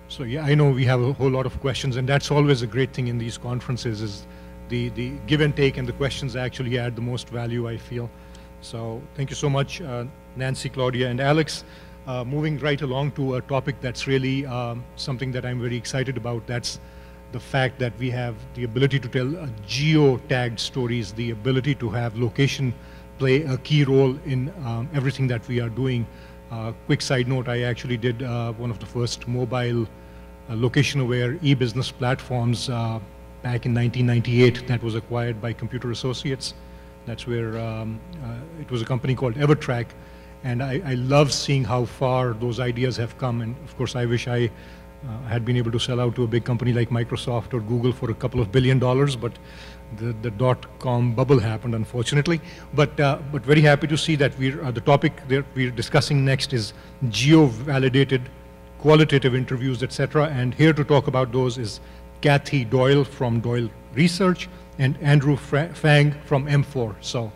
So yeah, I know we have a whole lot of questions, and that's always a great thing in these conferences is the give and take, and the questions actually add the most value, I feel. So thank you so much, Nancy, Claudia, and Alex. Moving right along to a topic that's really something that I'm very excited about. That's the fact that we have the ability to tell geo-tagged stories, the ability to have location play a key role in everything that we are doing. Quick side note, I actually did one of the first mobile location-aware e-business platforms back in 1998 that was acquired by Computer Associates. That's where it was a company called EverTrack. And I love seeing how far those ideas have come. And of course, I wish I had been able to sell out to a big company like Microsoft or Google for a couple of $1 billion, but the dot-com bubble happened, unfortunately. But very happy to see that the topic that we're discussing next is geo-validated qualitative interviews, etc. And here to talk about those is Kathy Doyle from Doyle Research and Andrew Fang from MFour. So.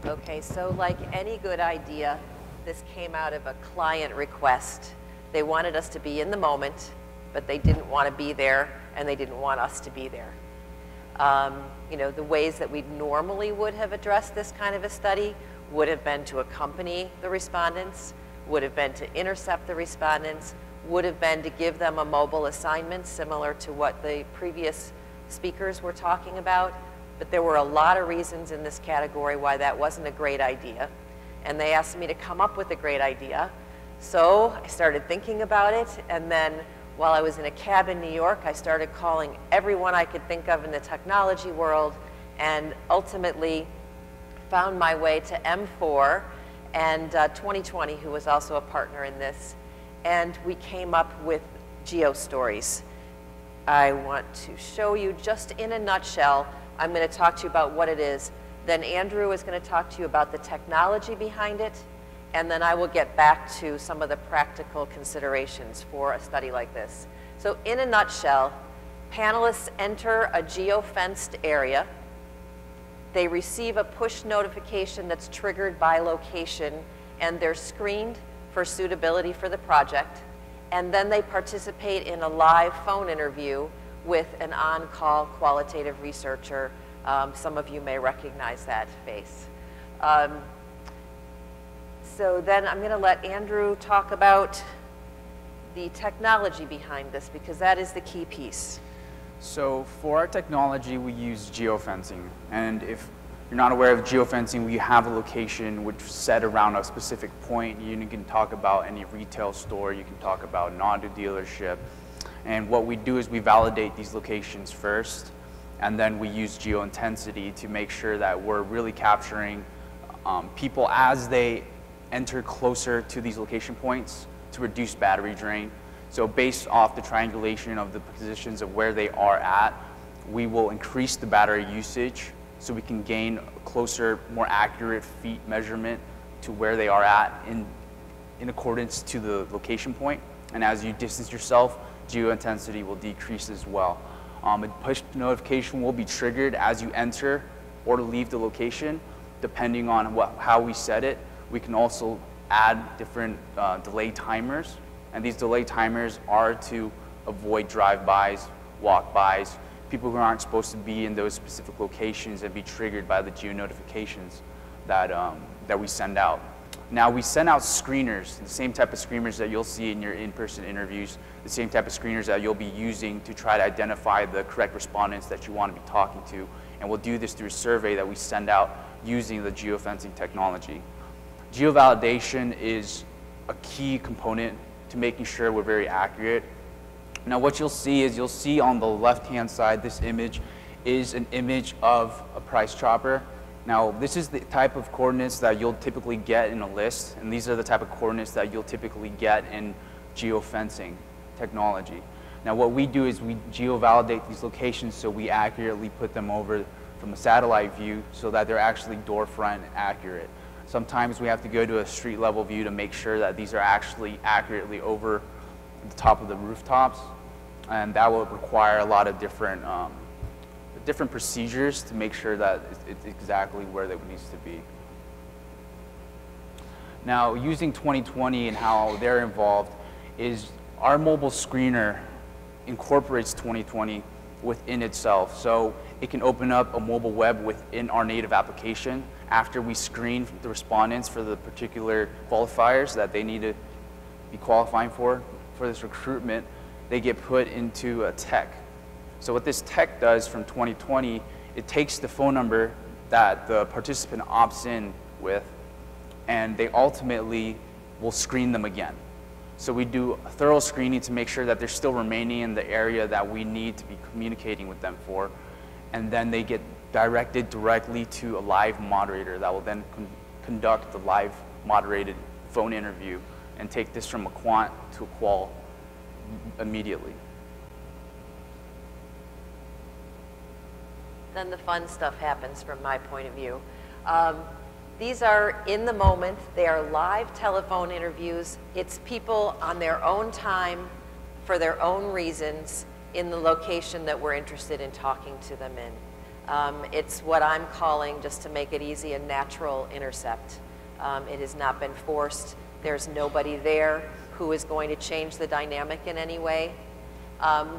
Okay, so like any good idea, this came out of a client request. They wanted us to be in the moment, but they didn't want to be there, and they didn't want us to be there. You know, the ways that we normally would have addressed this kind of a study would have been to accompany the respondents, would have been to intercept the respondents, would have been to give them a mobile assignment similar to what the previous speakers were talking about. But there were a lot of reasons in this category why that wasn't a great idea. And they asked me to come up with a great idea. So I started thinking about it. And then while I was in a cab in New York, I started calling everyone I could think of in the technology world, and ultimately found my way to MFour and 2020, who was also a partner in this. And we came up with GeoStories. I want to show you just in a nutshell. I'm going to talk to you about what it is. Then Andrew is going to talk to you about the technology behind it. And then I will get back to some of the practical considerations for a study like this. So in a nutshell, panelists enter a geo-fenced area. They receive a push notification that's triggered by location, and they're screened for suitability for the project. And then they participate in a live phone interview with an on-call qualitative researcher. Some of you may recognize that face. So then I'm going to let Andrew talk about the technology behind this, because that is the key piece. So for our technology, we use geofencing. And if you're not aware of geofencing, we have a location which is set around a specific point. You can talk about any retail store, you can talk about an auto dealership. And what we do is we validate these locations first, and then we use geointensity to make sure that we're really capturing people as they enter closer to these location points to reduce battery drain. So based off the triangulation of the positions of where they are at, we will increase the battery usage so we can gain a closer, more accurate feet measurement to where they are at in accordance to the location point. And as you distance yourself, geointensity will decrease as well. A push notification will be triggered as you enter or leave the location, depending on how we set it. We can also add different delay timers, and these delay timers are to avoid drive-bys, walk-bys, people who aren't supposed to be in those specific locations and be triggered by the geo-notifications that we send out. Now, we send out screeners, the same type of screeners that you'll see in your in-person interviews, the same type of screeners that you'll be using to try to identify the correct respondents that you want to be talking to. And we'll do this through a survey that we send out using the geofencing technology. Geo-validation is a key component to making sure we're very accurate. Now, what you'll see is you'll see on the left-hand side, this image is an image of a price chopper. Now, this is the type of coordinates that you'll typically get in a list, and these are the type of coordinates that you'll typically get in geofencing technology. Now, what we do is we geo-validate these locations so we accurately put them over from a satellite view so that they're actually door front accurate. Sometimes we have to go to a street level view to make sure that these are actually accurately over the top of the rooftops, and that will require a lot of different procedures to make sure that it's exactly where it needs to be. Now, using 2020 and how they're involved is our mobile screener incorporates 2020 within itself. So it can open up a mobile web within our native application after we screen the respondents for the particular qualifiers that they need to be qualifying for this recruitment. They get put into a tech. So what this tech does from 2020, it takes the phone number that the participant opts in with, and they ultimately will screen them again. So we do a thorough screening to make sure that they're still remaining in the area that we need to be communicating with them for, and then they get directed directly to a live moderator that will then conduct the live moderated phone interview and take this from a quant to a qual immediately. Then the fun stuff happens from my point of view. These are in the moment. They are live telephone interviews. It's people on their own time for their own reasons in the location that we're interested in talking to them in. It's what I'm calling, just to make it easy, a natural intercept. It has not been forced. There's nobody there who is going to change the dynamic in any way.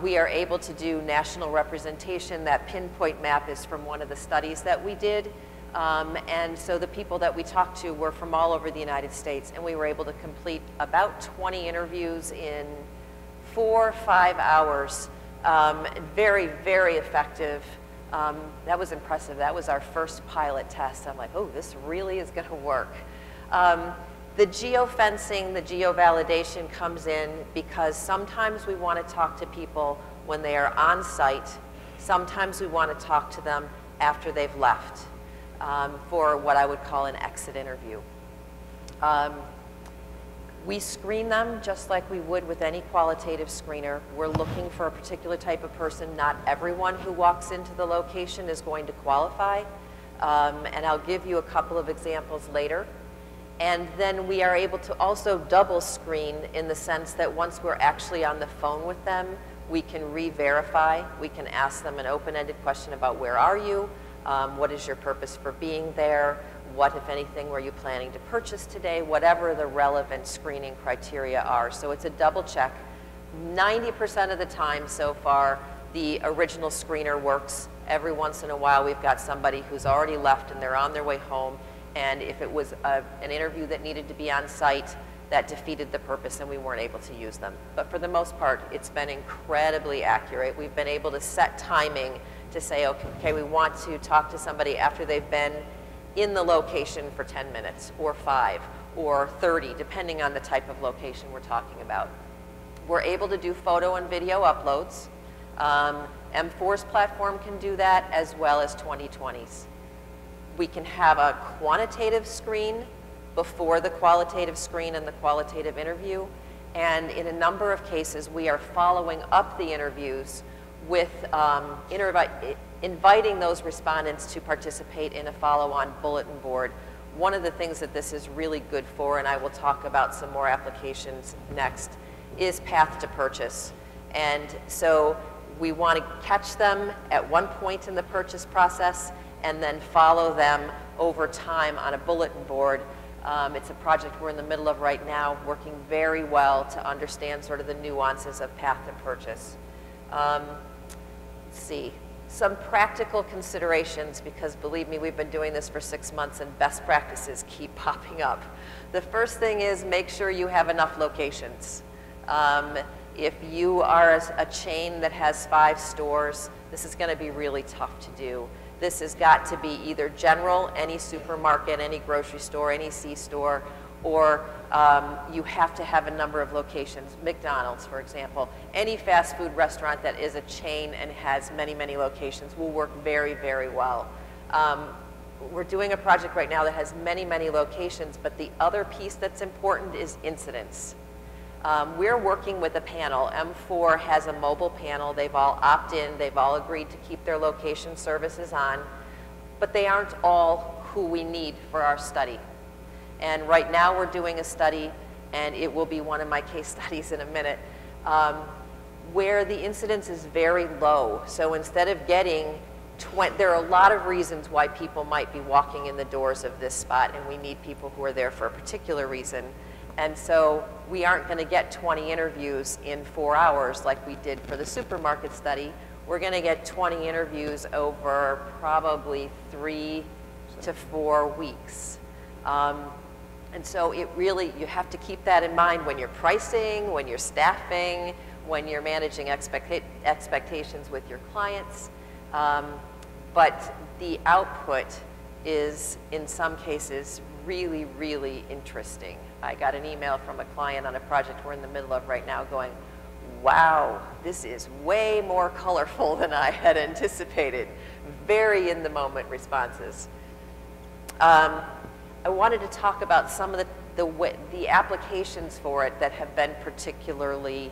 We are able to do national representation. That pinpoint map is from one of the studies that we did. And so the people that we talked to were from all over the United States, and we were able to complete about 20 interviews in 4 or 5 hours. Very, very effective. That was impressive. That was our first pilot test. I'm like, oh, this really is going to work. The geofencing, the geovalidation comes in because sometimes we want to talk to people when they are on site. Sometimes we want to talk to them after they've left for what I would call an exit interview. We screen them just like we would with any qualitative screener. We're looking for a particular type of person. Not everyone who walks into the location is going to qualify. And I'll give you a couple of examples later. And then we are able to also double screen in the sense that once we're actually on the phone with them, we can re-verify. We can ask them an open-ended question about where are you? What is your purpose for being there? What, if anything, were you planning to purchase today? Whatever the relevant screening criteria are. So it's a double check. 90% of the time so far, the original screener works. Every once in a while, we've got somebody who's already left and they're on their way home. And if it was an interview that needed to be on site, that defeated the purpose and we weren't able to use them. But for the most part, it's been incredibly accurate. We've been able to set timing to say, okay, we want to talk to somebody after they've been in the location for 10 minutes or 5 or 30, depending on the type of location we're talking about. We're able to do photo and video uploads. M4's platform can do that, as well as 2020's. We can have a quantitative screen before the qualitative screen and the qualitative interview. And in a number of cases, we are following up the interviews with inviting those respondents to participate in a follow-on bulletin board. One of the things that this is really good for, and I will talk about some more applications next, is path to purchase. And so we want to catch them at one point in the purchase process and then follow them over time on a bulletin board. It's a project we're in the middle of right now, working very well to understand sort of the nuances of path to purchase. Let's see, some practical considerations, because believe me, we've been doing this for 6 months and best practices keep popping up. The first thing is make sure you have enough locations. If you are a chain that has 5 stores, this is going to be really tough to do. This has got to be either general, any supermarket, any grocery store, any C-store, or you have to have a number of locations. McDonald's, for example. Any fast food restaurant that is a chain and has many, many locations will work very, very well. We're doing a project right now that has many, many locations, but the other piece that's important is incidents. We're working with a panel. M4 has a mobile panel. They've all opted in. They've all agreed to keep their location services on. but they aren't all who we need for our study. And right now we're doing a study, and it will be one of my case studies in a minute, where the incidence is very low. So instead of getting there are a lot of reasons why people might be walking in the doors of this spot, and we need people who are there for a particular reason. And so we aren't going to get 20 interviews in 4 hours like we did for the supermarket study. We're going to get 20 interviews over probably 3 to 4 weeks. And so it really, you have to keep that in mind when you're pricing, when you're staffing, when you're managing expectations with your clients. But the output is, in some cases, really, really interesting. I got an email from a client on a project we're in the middle of right now going, wow, this is way more colorful than I had anticipated. Very in-the-moment responses. I wanted to talk about some of the applications for it that have been particularly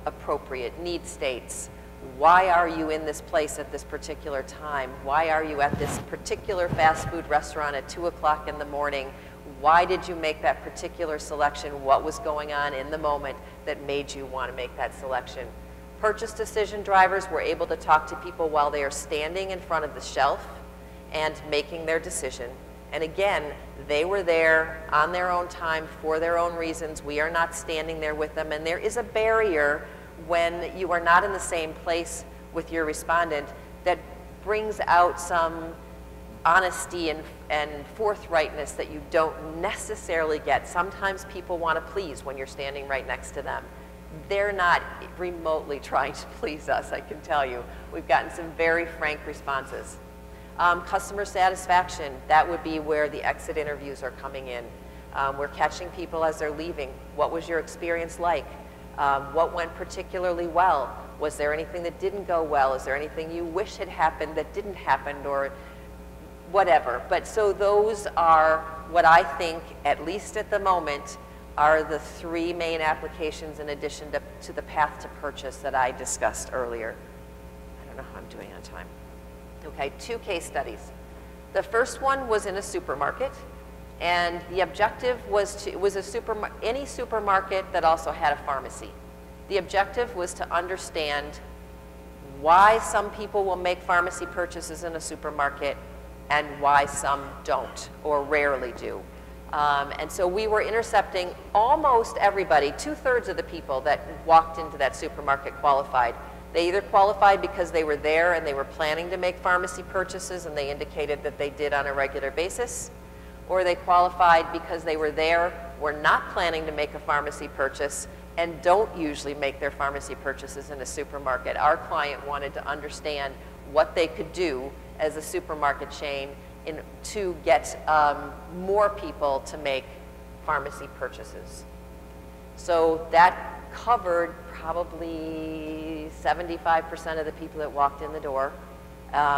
appropriate. Need states. Why are you in this place at this particular time? Why are you at this particular fast food restaurant at 2 o'clock in the morning? Why did you make that particular selection? What was going on in the moment that made you want to make that selection? Purchase decision drivers were able to talk to people while they are standing in front of the shelf and making their decision. And again, they were there on their own time for their own reasons. We are not standing there with them, and there is a barrier when you are not in the same place with your respondent that brings out some honesty and forthrightness that you don't necessarily get. Sometimes people want to please when you're standing right next to them. They're not remotely trying to please us, I can tell you. We've gotten some very frank responses. Customer satisfaction, that would be where the exit interviews are coming in. We're catching people as they're leaving. What was your experience like? What went particularly well? Was there anything that didn't go well? Is there anything you wish had happened that didn't happen, or whatever? But so those are what I think, at least at the moment, are the 3 main applications in addition to the path to purchase that I discussed earlier. I don't know how I'm doing on time. Okay, 2 case studies. The first one was in a supermarket. And the objective was any supermarket that also had a pharmacy. The objective was to understand why some people will make pharmacy purchases in a supermarket and why some don't or rarely do. And so we were intercepting almost everybody. 2/3 of the people that walked into that supermarket qualified. They either qualified because they were there and they were planning to make pharmacy purchases and they indicated that they did on a regular basis, or they qualified because they were there, were not planning to make a pharmacy purchase, and don't usually make their pharmacy purchases in a supermarket. Our client wanted to understand what they could do as a supermarket chain to get more people to make pharmacy purchases. So that covered probably 75% of the people that walked in the door.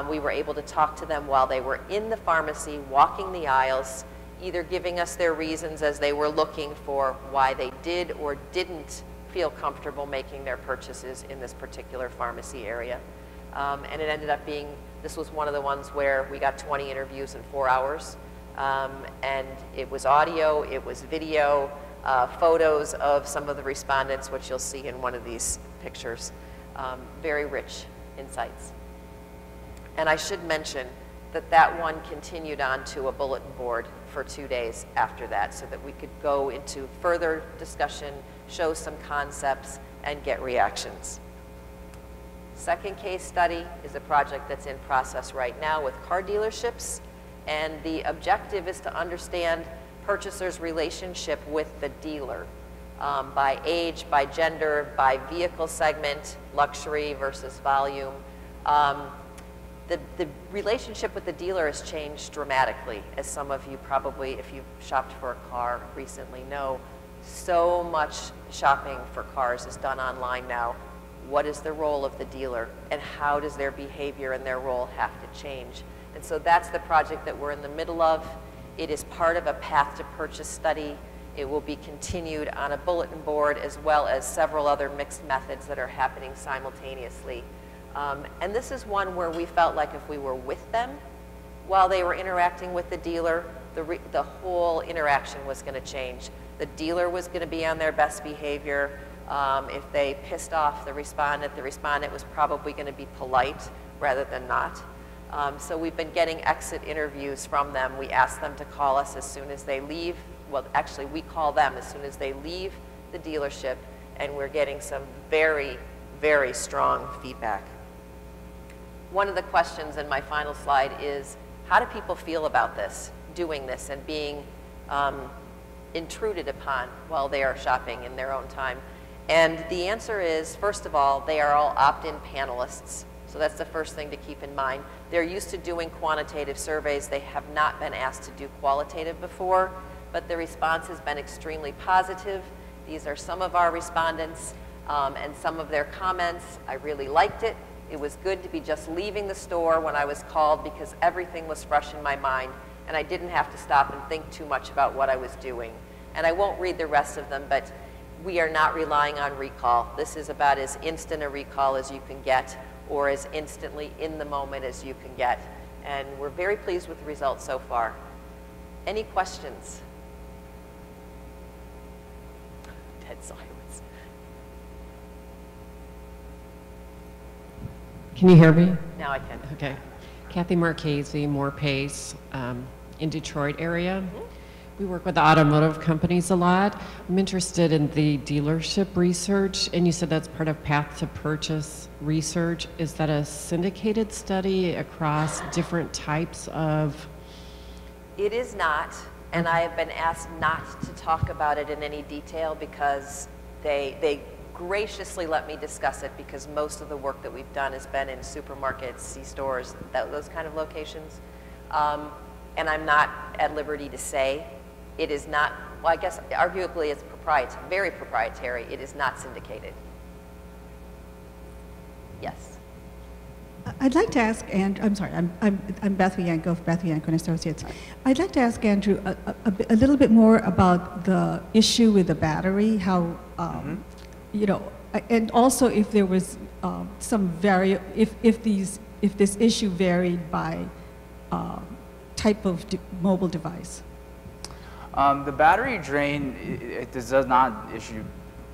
We were able to talk to them while they were in the pharmacy, walking the aisles, either giving us their reasons as they were looking for why they did or didn't feel comfortable making their purchases in this particular pharmacy area. And it ended up being, this was one of the ones where we got 20 interviews in 4 hours. And it was audio, it was video, photos of some of the respondents, which you'll see in one of these pictures. Very rich insights. And I should mention that that one continued on to a bulletin board for 2 days after that so that we could go into further discussion, show some concepts, and get reactions. Second case study is a project that's in process right now with car dealerships, and the objective is to understand purchasers' relationship with the dealer by age, by gender, by vehicle segment, luxury versus volume. The relationship with the dealer has changed dramatically, as some of you probably, if you've shopped for a car recently, know. So much shopping for cars is done online now. What is the role of the dealer, and how does their behavior and their role have to change? And so that's the project that we're in the middle of. It is part of a path to purchase study. It will be continued on a bulletin board, as well as several other mixed methods that are happening simultaneously. And this is one where we felt like if we were with them, while they were interacting with the dealer, the whole interaction was going to change. The dealer was going to be on their best behavior. If they pissed off the respondent was probably going to be polite rather than not. So we've been getting exit interviews from them. We ask them to call us as soon as they leave. Well, actually, we call them as soon as they leave the dealership, and we're getting some very, very strong feedback. One of the questions in my final slide is, how do people feel about this, doing this, and being intruded upon while they are shopping in their own time? And the answer is, first of all, they are all opt-in panelists. So that's the first thing to keep in mind. They're used to doing quantitative surveys. They have not been asked to do qualitative before, but the response has been extremely positive. These are some of our respondents and some of their comments. I really liked it. It was good to be just leaving the store when I was called because everything was fresh in my mind and I didn't have to stop and think too much about what I was doing. And I won't read the rest of them, but we are not relying on recall. This is about as instant a recall as you can get, or as instantly in the moment as you can get. And we're very pleased with the results so far. Any questions? Dead silence. Can you hear me? Now I can. Okay. Kathy Marchese, More Pace, in Detroit area. Mm-hmm. We work with automotive companies a lot. I'm interested in the dealership research, and you said that's part of path to purchase research. Is that a syndicated study across different types of? It is not, and I have been asked not to talk about it in any detail because they graciously let me discuss it because most of the work that we've done has been in supermarkets, C-stores, those kind of locations. And I'm not at liberty to say. It is not, well, I guess arguably it's proprietary, very proprietary. It is not syndicated. Yes. I'd like to ask Andrew, I'm sorry, I'm Beth Yanko of Beth Yanko and Associates. I'd like to ask Andrew a little bit more about the issue with the battery, how, you know, and also if there was if this issue varied by type of mobile device. The battery drain, it does not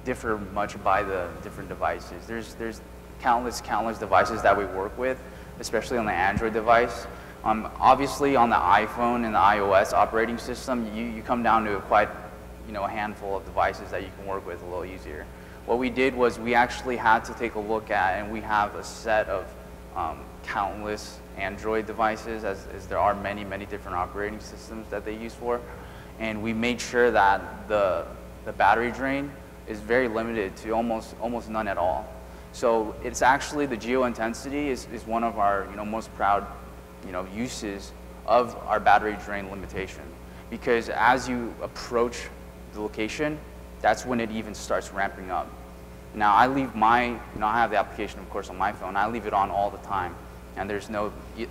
differ much by the different devices. There's countless devices that we work with, especially on the Android device. Obviously on the iPhone and the iOS operating system, you come down to quite, a handful of devices that you can work with a little easier. What we did was we actually had to take a look at, and we have a set of countless Android devices, as there are many different operating systems that they use for. And we made sure that the battery drain is very limited to almost none at all. So it's actually the geo-intensity is one of our most proud uses of our battery drain limitation, because as you approach the location, that's when it even starts ramping up. Now I leave I have the application of course on my phone. I leave it on all the time, and there's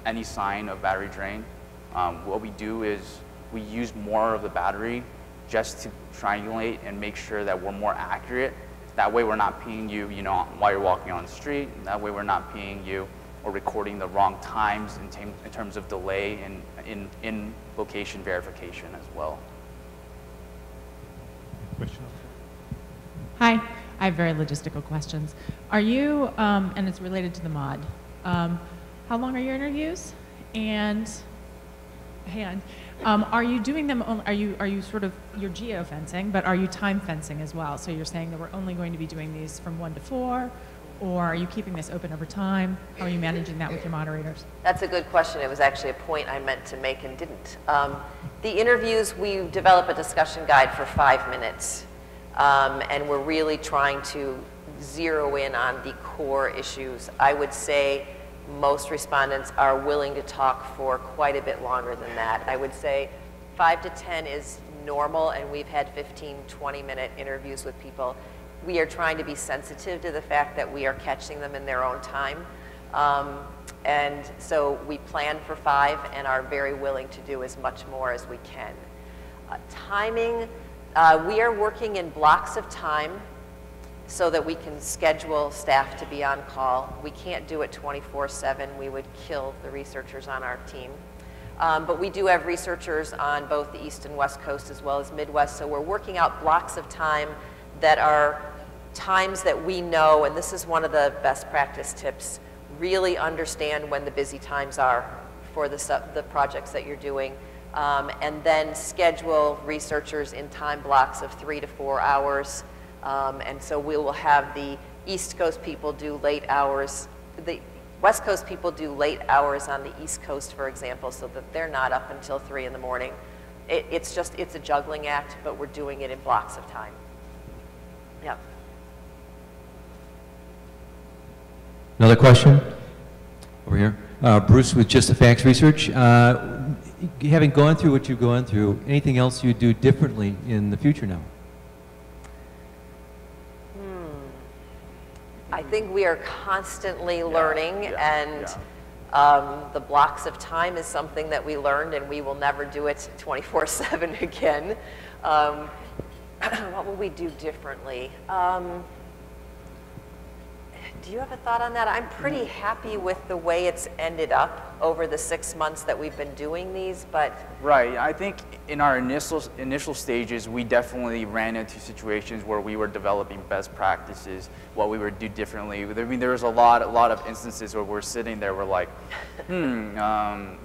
any sign of battery drain. What we do is we use more of the battery just to triangulate and make sure that we're more accurate. That way we're not pinging you, while you're walking on the street. That way we're not pinging you or recording the wrong times in terms of delay and in location verification as well. Question. Hi, I have very logistical questions. Are you, and it's related to the mod, how long are your interviews? And, are you doing them, are you sort of, you're geo-fencing, but are you time fencing as well? So you're saying that we're only going to be doing these from 1 to 4, or are you keeping this open over time? How are you managing that with your moderators? That's a good question. It was actually a point I meant to make and didn't. The interviews, we develop a discussion guide for 5 minutes, and we're really trying to zero in on the core issues. I would say most respondents are willing to talk for quite a bit longer than that. I would say 5 to 10 is normal, and we've had 15, 20-minute interviews with people. We are trying to be sensitive to the fact that we are catching them in their own time. And so we plan for 5 and are very willing to do as much more as we can. Timing, we are working in blocks of time so that we can schedule staff to be on call. We can't do it 24/7. We would kill the researchers on our team. But we do have researchers on both the East and West Coast as well as Midwest, so we're working out blocks of time that are times that we know, and this is one of the best practice tips, really understand when the busy times are for the projects that you're doing, and then schedule researchers in time blocks of 3 to 4 hours. And so we will have the East Coast people do late hours, the West Coast people do late hours on the East Coast, for example, so that they're not up until 3 in the morning. It's a juggling act, but we're doing it in blocks of time. Yeah. Another question? Over here. Bruce with Just the Facts Research. Having gone through what you've gone through, anything else you do differently in the future now? I think we are constantly learning, and the blocks of time is something that we learned, and we will never do it 24/7 again. What will we do differently? Do you have a thought on that? I'm pretty happy with the way it's ended up over the 6 months that we've been doing these, but... Right, I think in our initial stages, we definitely ran into situations where we were developing best practices, what we would do differently. I mean, there was a lot of instances where we're sitting there, we're like, you know,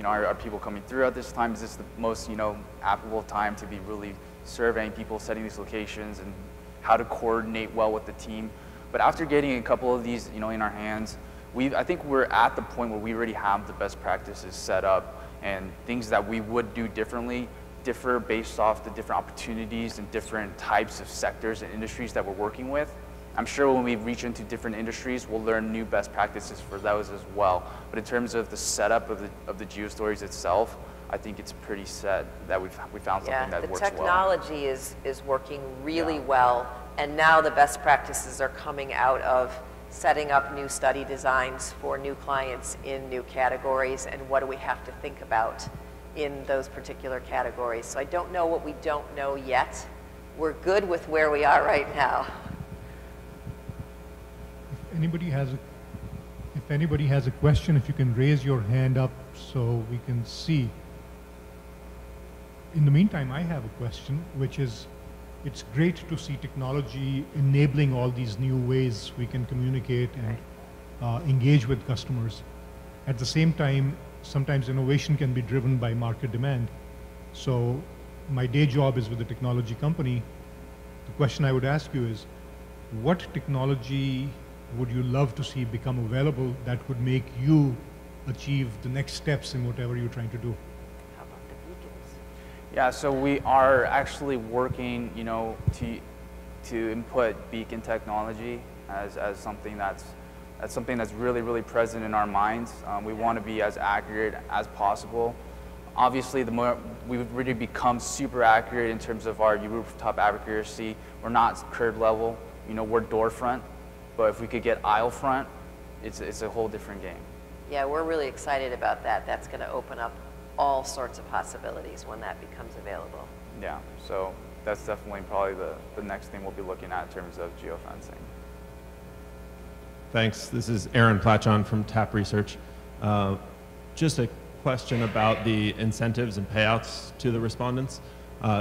are people coming through at this time? Is this the most, you know, applicable time to be really surveying people, setting these locations, and how to coordinate well with the team? But after getting a couple of these, you know, in our hands, I think we're at the point where we already have the best practices set up, and things that we would do differently differ based off the different opportunities and different types of sectors and industries that we're working with. I'm sure when we reach into different industries, we'll learn new best practices for those as well. But in terms of the setup of the GeoStories itself, I think it's pretty set that we found something that works well. The technology is working really well, and now the best practices are coming out of setting up new study designs for new clients in new categories, and what do we have to think about in those particular categories. So I don't know what we don't know yet. We're good with where we are right now. If anybody has a question, if you can raise your hand up so we can see. In the meantime, I have a question, which is, it's great to see technology enabling all these new ways we can communicate and engage with customers. At the same time, sometimes innovation can be driven by market demand. So my day job is with a technology company. The question I would ask you is, what technology would you love to see become available that would make you achieve the next steps in whatever you're trying to do? How about the beacons? Yeah, so we are actually working, you know, to input beacon technology as something that's really present in our minds. We want to be as accurate as possible. Obviously, the more we've really become super accurate in terms of our rooftop accuracy. We're not curb level, you know, we're door front. But if we could get aisle front, it's a whole different game. Yeah, we're really excited about that. That's going to open up all sorts of possibilities when that becomes available. Yeah, so that's definitely probably the next thing we'll be looking at in terms of geofencing. Thanks. This is Aaron Platchon from TAP Research. Just a question about the incentives and payouts to the respondents.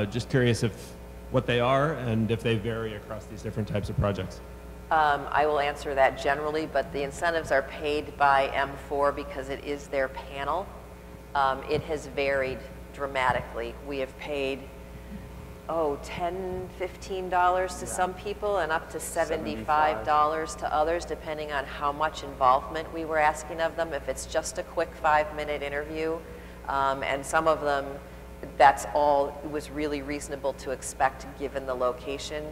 Just curious what they are and if they vary across these different types of projects. I will answer that generally, but the incentives are paid by M4 because it is their panel. It has varied dramatically. We have paid, $10, $15 to some people and up to $75 to others, depending on how much involvement we were asking of them. If it's just a quick 5-minute interview, and some of them, that's all it was really reasonable to expect given the location.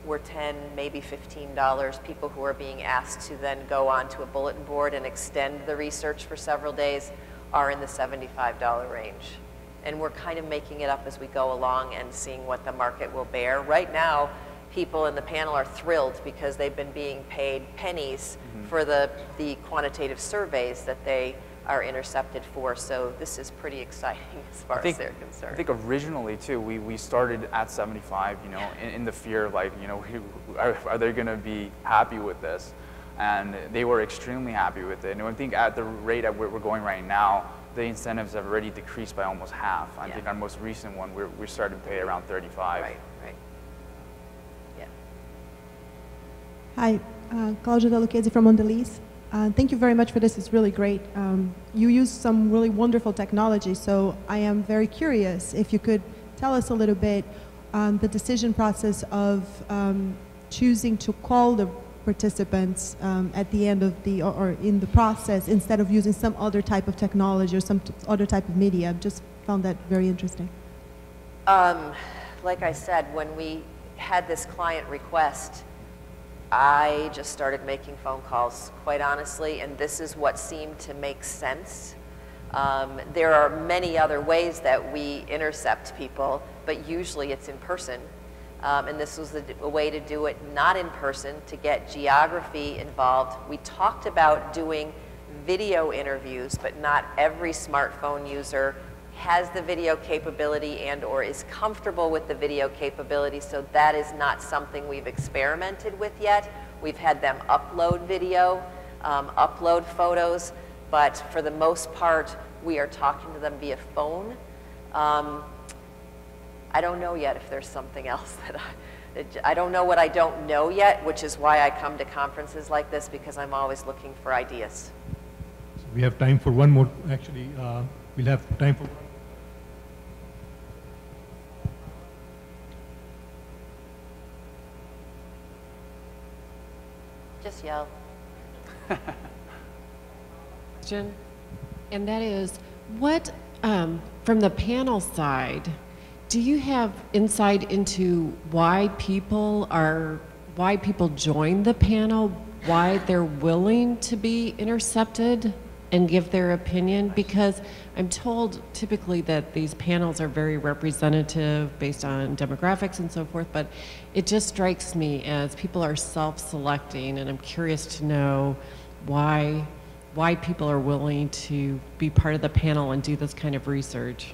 Were $10, maybe $15. People who are being asked to then go onto a bulletin board and extend the research for several days are in the $75 range. And we're kind of making it up as we go along and seeing what the market will bear. Right now, people in the panel are thrilled because they've been being paid pennies for the quantitative surveys that they are intercepted for, so this is pretty exciting as far as they're concerned. I think originally too, we started at 75, you know, in the fear of like, you know, are they going to be happy with this? And they were extremely happy with it. And I think at the rate at where we're going right now, the incentives have already decreased by almost half. I think our most recent one, we started to pay around 35. Right, right. Yeah. Hi, Claudia De Lucchese from Mondelez. Thank you very much for this. It's really great. You use some really wonderful technology, so I am very curious if you could tell us a little bit the decision process of choosing to call the participants at the end of the, or in the process, instead of using some other type of technology or some other type of media. I've just found that very interesting. Like I said, when we had this client request, I just started making phone calls, quite honestly, and this is what seemed to make sense. There are many other ways that we intercept people, but usually it's in person. And this was a way to do it not in person, to get geography involved. We talked about doing video interviews, but not every smartphone user has the video capability and or is comfortable with the video capability, so that is not something we've experimented with yet. We've had them upload video, upload photos, but for the most part, we are talking to them via phone. I don't know yet if there's something else that I don't know what I don't know yet, which is why I come to conferences like this, because I'm always looking for ideas. So we have time for one more, actually, we'll have time for Just yell. Question, and that is, what, from the panel side, do you have insight into why people join the panel, why they're willing to be intercepted and give their opinion? Because I'm told typically that these panels are very representative based on demographics and so forth, but it just strikes me as people are self-selecting, and I'm curious to know why people are willing to be part of the panel and do this kind of research.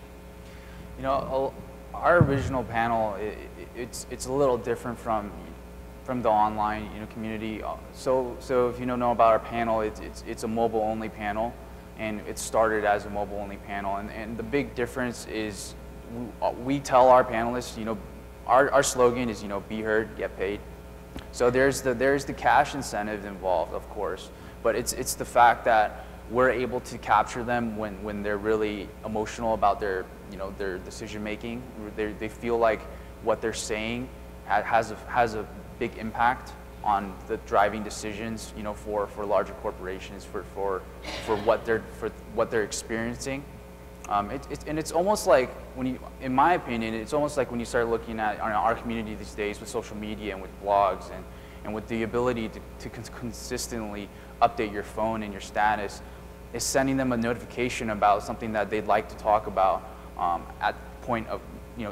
You know, our original panel, it's a little different from the online community. So if you don't know about our panel, it's a mobile only panel, and it started as a mobile only panel. And the big difference is we tell our panelists, our slogan is be heard, get paid. So there's the cash incentive involved, of course, but it's the fact that we're able to capture them when they're really emotional about their decision making. They feel like what they're saying has a big impact on the driving decisions, for larger corporations, for what they're experiencing. And it's almost like in my opinion, it's almost like when you start looking at our community these days with social media and with blogs and with the ability to consistently update your phone and your status, is sending them a notification about something that they'd like to talk about at the point of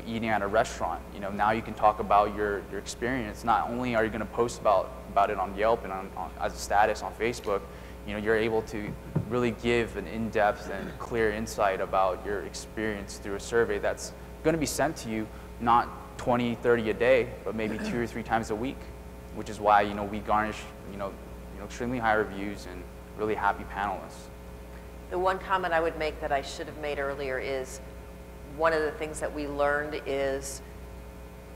eating at a restaurant. Now you can talk about your experience. Not only are you going to post about it on Yelp and as a status on Facebook, you're able to really give an in-depth and clear insight about your experience through a survey that's going to be sent to you not 20, 30 a day, but maybe 2 or 3 times a week, which is why we garnish extremely high reviews and really happy panelists. The one comment I would make that I should have made earlier is one of the things that we learned is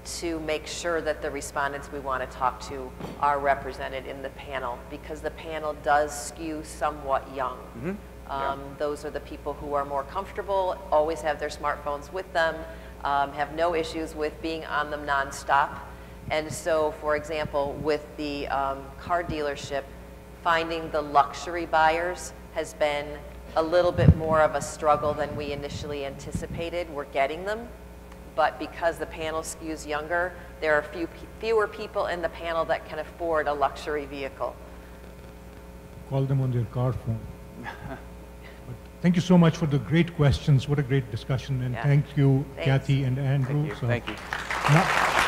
to make sure that the respondents we want to talk to are represented in the panel, because the panel does skew somewhat young. Mm-hmm. Those are the people who are more comfortable, always have their smartphones with them, have no issues with being on them nonstop. And so, for example, with the car dealership, finding the luxury buyers has been a little bit more of a struggle than we initially anticipated. We're getting them, but because the panel skews younger, there are fewer people in the panel that can afford a luxury vehicle. Call them on their car phone. But thank you so much for the great questions. What a great discussion, and thank you, Kathy and Andrew. Thank you. Now,